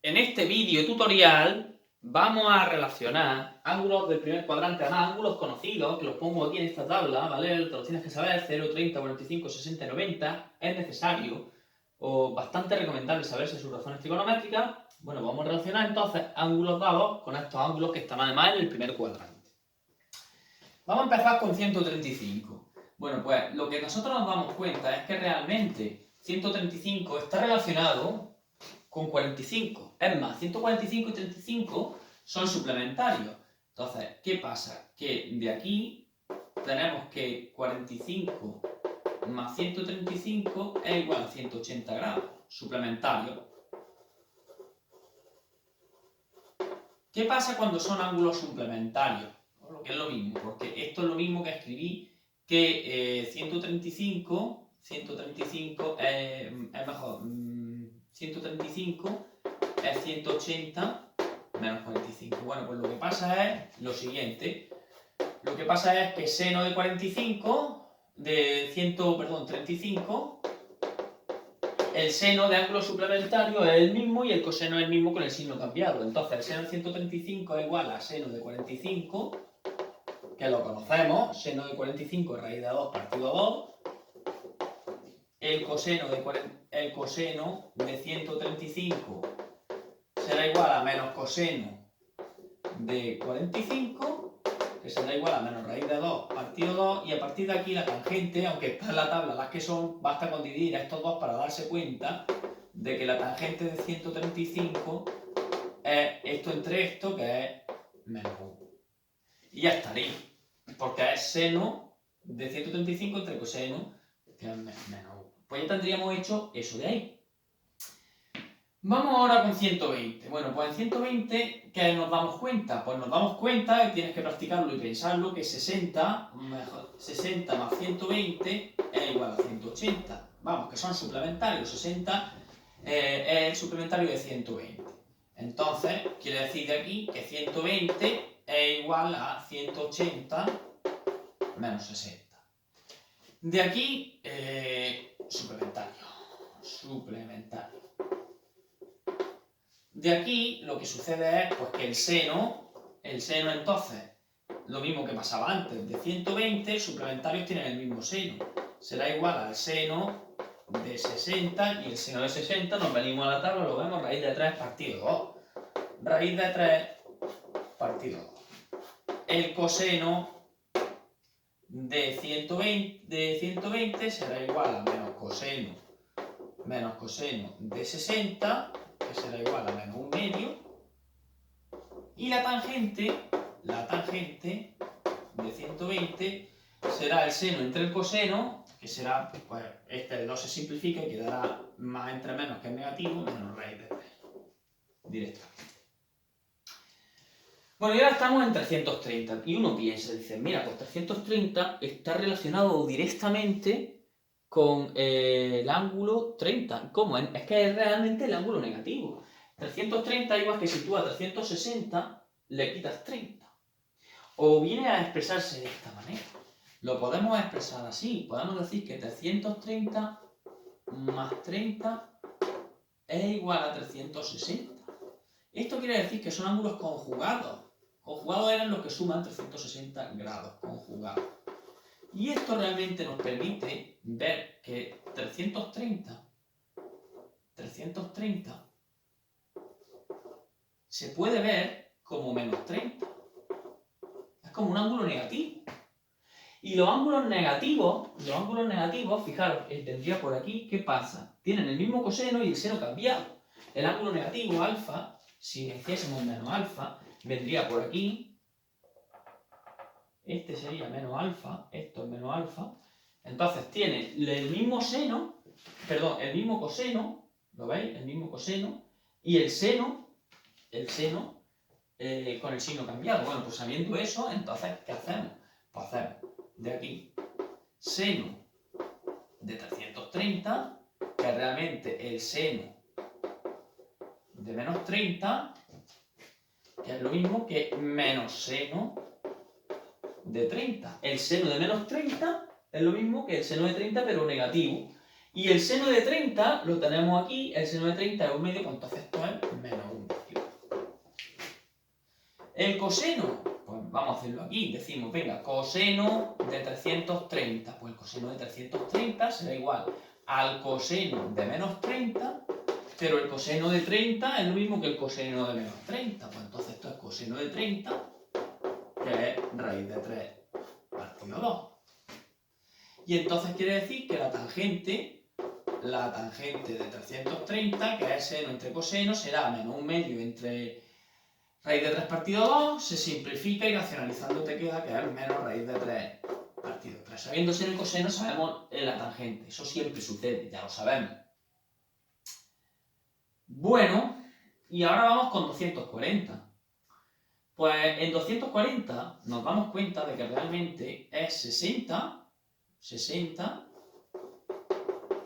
En este vídeo tutorial vamos a relacionar ángulos del primer cuadrante, además ángulos conocidos, que los pongo aquí en esta tabla, ¿vale? Te los tienes que saber, 0, 30, 45, 60 y 90, es necesario o bastante recomendable saberse sus razones trigonométricas. Bueno, vamos a relacionar entonces ángulos dados con estos ángulos que están además en el primer cuadrante. Vamos a empezar con 135. Bueno, pues lo que nosotros nos damos cuenta es que realmente 135 está relacionado con 45. Es más, 145 y 35 son suplementarios. Entonces, ¿qué pasa? Que de aquí tenemos que 45 más 135 es igual a 180 grados, suplementario. ¿Qué pasa cuando son ángulos suplementarios? Lo que es lo mismo, porque esto es lo mismo que escribí que 135 es mejor, 135 es 180 menos 45. Bueno, pues lo que pasa es lo siguiente. Lo que pasa es que seno de 35, el seno de ángulo suplementario es el mismo y el coseno es el mismo con el signo cambiado. Entonces, el seno de 135 es igual a seno de 45, que lo conocemos, seno de 45 raíz de 2 partido 2. El coseno de 135 será igual a menos coseno de 45, que será igual a menos raíz de 2 partido 2, y a partir de aquí la tangente, aunque está en la tabla las que son, basta con dividir a estos dos para darse cuenta de que la tangente de 135 es esto entre esto, que es menos 1. Y ya estaría, porque es seno de 135 entre coseno, que es menos 1. Pues ya tendríamos hecho eso de ahí. Vamos ahora con 120. Bueno, pues en 120, ¿qué nos damos cuenta? Pues nos damos cuenta, y tienes que practicarlo y pensarlo, que 60 más 120 es igual a 180. Vamos, que son suplementarios. 60 es el suplementario de 120. Entonces, quiere decir de aquí que 120 es igual a 180 menos 60. De aquí, suplementario. De aquí lo que sucede es pues, que el seno entonces, lo mismo que pasaba antes, de 120, suplementarios tienen el mismo seno. Será igual al seno de 60, y el seno de 60 nos venimos a la tabla, lo vemos, raíz de 3 partido 2. Raíz de 3 partido 2. El coseno de 120 será igual a menos coseno de 60, que será igual a menos 1/2, y la tangente de 120 será el seno entre el coseno, que será, pues, este de 2 se simplifica y quedará más entre menos, que es negativo, menos raíz de 3, directamente. Bueno, y ahora estamos en 330, y uno piensa, dice, mira, pues 330 está relacionado directamente con el ángulo 30. ¿Cómo? Es que es realmente el ángulo negativo. 330 igual que si tú a 360 le quitas 30. O viene a expresarse de esta manera. Lo podemos expresar así. Podemos decir que 330 más 30 es igual a 360. Esto quiere decir que son ángulos conjugados. Conjugados eran los que suman 360 grados. Conjugados. Y esto realmente nos permite ver que 330 se puede ver como menos 30. Es como un ángulo negativo. Y los ángulos negativos, fijaros, tendría por aquí, ¿qué pasa? Tienen el mismo coseno y el seno cambiado. El ángulo negativo, alfa, si hiciésemos menos alfa, vendría por aquí. Este sería menos alfa, esto es menos alfa. Entonces tiene el mismo coseno, ¿lo veis? El mismo coseno, y el seno con el signo cambiado. Bueno, pues sabiendo eso, entonces, ¿qué hacemos? Pues hacemos de aquí seno de 330, que es realmente el seno de menos 30, que es lo mismo que menos seno de 30. El seno de menos 30 es lo mismo que el seno de 30, pero negativo. Y el seno de 30 lo tenemos aquí, el seno de 30 es 1/2, pues entonces esto es menos 1/2. El coseno, pues vamos a hacerlo aquí. Decimos, venga, coseno de 330. Pues el coseno de 330 será igual al coseno de menos 30, pero el coseno de 30 es lo mismo que el coseno de menos 30. Pues entonces esto es coseno de 30, que es raíz de 3 partido 2. Y entonces quiere decir que la tangente de 330, que es seno entre coseno, será menos 1/2 entre raíz de 3 partido 2, se simplifica y racionalizando te queda que es menos raíz de 3 partido 3. Sabiendo seno y coseno sabemos la tangente, eso siempre sucede, ya lo sabemos. Bueno, y ahora vamos con 240. Pues en 240 nos damos cuenta de que realmente es 60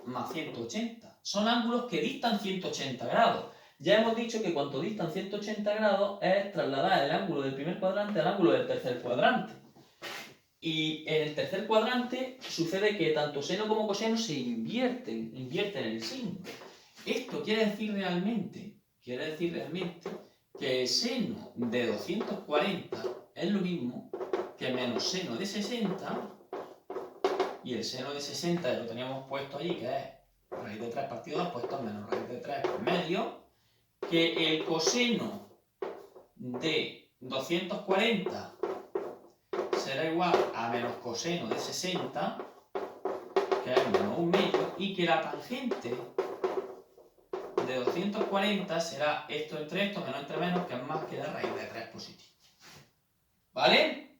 más 180. Son ángulos que distan 180 grados. Ya hemos dicho que cuanto distan 180 grados es trasladar el ángulo del primer cuadrante al ángulo del tercer cuadrante. Y en el tercer cuadrante sucede que tanto seno como coseno se invierten el signo. Esto quiere decir realmente que el seno de 240 es lo mismo que menos seno de 60, y el seno de 60 ya lo teníamos puesto allí, que es raíz de 3 partido 2 puesto menos raíz de 3 por medio, que el coseno de 240 será igual a menos coseno de 60, que es menos 1/2, y que la tangente de 240 será esto entre esto, menos entre menos, que es más que la raíz de 3 positivo. ¿Vale?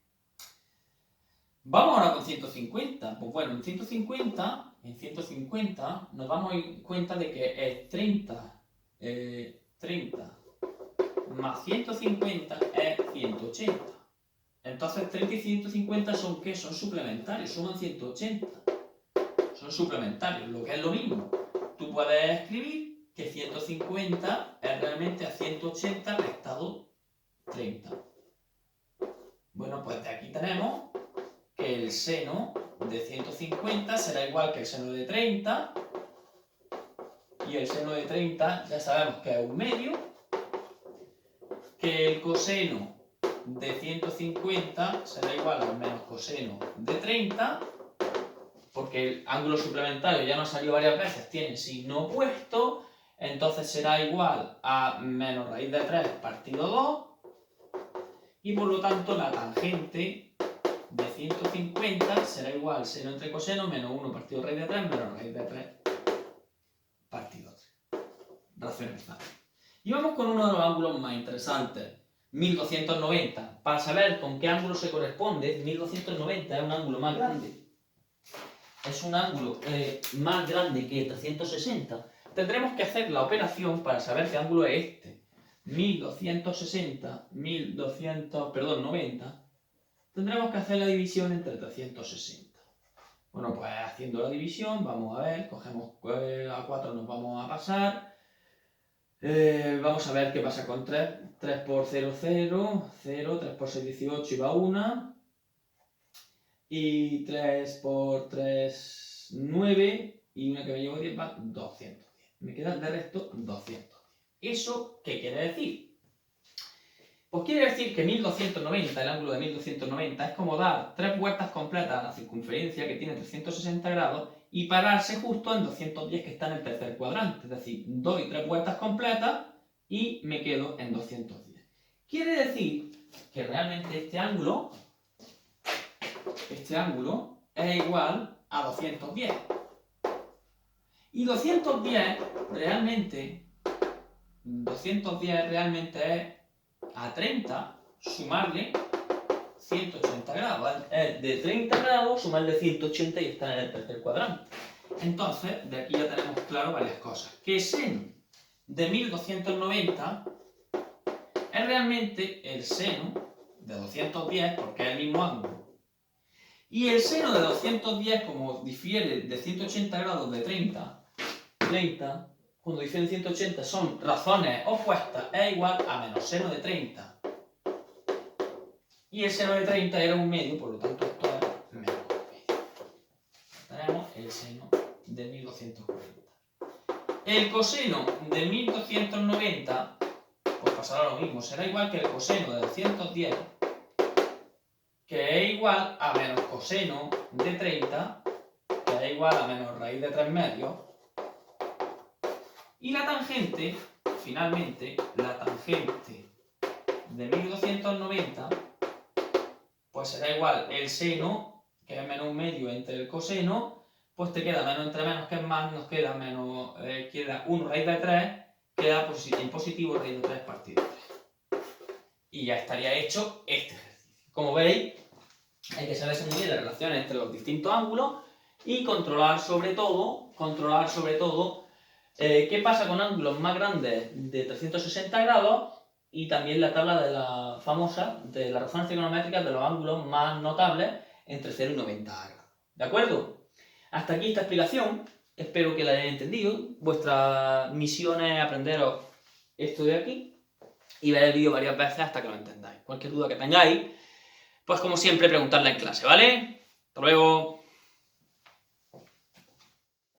Vamos ahora con 150. Pues bueno, en 150 nos damos cuenta de que es 30 más 150 es 180. Entonces 30 y 150 son ¿qué? Son suplementarios, suman 180. Son suplementarios, lo que es lo mismo. Tú puedes escribir que 150 es realmente a 180 restado 30. Bueno, pues de aquí tenemos que el seno de 150 será igual que el seno de 30, y el seno de 30 ya sabemos que es 1/2, que el coseno de 150 será igual al menos coseno de 30, porque el ángulo suplementario ya nos salió varias veces, tiene signo opuesto, entonces será igual a menos raíz de 3 partido 2, y por lo tanto la tangente de 150 será igual seno entre coseno menos 1 partido raíz de 3 menos raíz de 3 partido 3. Racionalizado. Y vamos con uno de los ángulos más interesantes, 1290. Para saber con qué ángulo se corresponde, 1290 es un ángulo más grande. Es un ángulo más grande que 360. Tendremos que hacer la operación para saber qué ángulo es este. 90. Tendremos que hacer la división entre 360. Bueno, pues haciendo la división, vamos a ver, cogemos a 4, nos vamos a pasar. Vamos a ver qué pasa con 3. 3 por 0, 0, 0, 3 por 6, 18 y va 1. Y 3 por 3, 9, y una que me llevo 10 va 210. Me queda de resto 210. ¿Eso qué quiere decir? Pues quiere decir que 1290, el ángulo de 1290, es como dar 3 vueltas completas a la circunferencia que tiene 360 grados y pararse justo en 210 que está en el tercer cuadrante. Es decir, doy 3 vueltas completas y me quedo en 210. Quiere decir que realmente este ángulo es igual a 210. Y 210 realmente es a 30 sumarle 180 grados. Es de 30 grados sumarle 180 y está en el tercer cuadrante. Entonces, de aquí ya tenemos claro varias cosas. Que seno de 1290 es realmente el seno de 210, porque es el mismo ángulo. Y el seno de 210, como difiere de 180 grados de 30, cuando difieren 180 son razones opuestas, es igual a menos seno de 30. Y el seno de 30 era 1/2, por lo tanto esto es menos 1/2. Tenemos el seno de 1240. El coseno de 1290, pues pasará lo mismo. Será igual que el coseno de 210, que es igual a menos coseno de 30, que es igual a menos raíz de 3 medios. Y la tangente, finalmente, la tangente de 1290, pues será igual el seno, que es menos un medio entre el coseno, pues te queda menos entre menos, que es más, nos queda menos, queda 1 raíz de 3, queda en positivo raíz de 3 partido 3. Y ya estaría hecho este ejercicio. Como veis, hay que saberse muy bien las relaciones entre los distintos ángulos y controlar sobre todo qué pasa con ángulos más grandes de 360 grados y también la tabla de la famosa de las razones trigonométricas de los ángulos más notables entre 0 y 90 grados. ¿De acuerdo? Hasta aquí esta explicación. Espero que la hayáis entendido. Vuestra misión es aprenderos esto de aquí y ver el vídeo varias veces hasta que lo entendáis. Cualquier duda que tengáis, pues como siempre, preguntadla en clase, ¿vale? Hasta luego.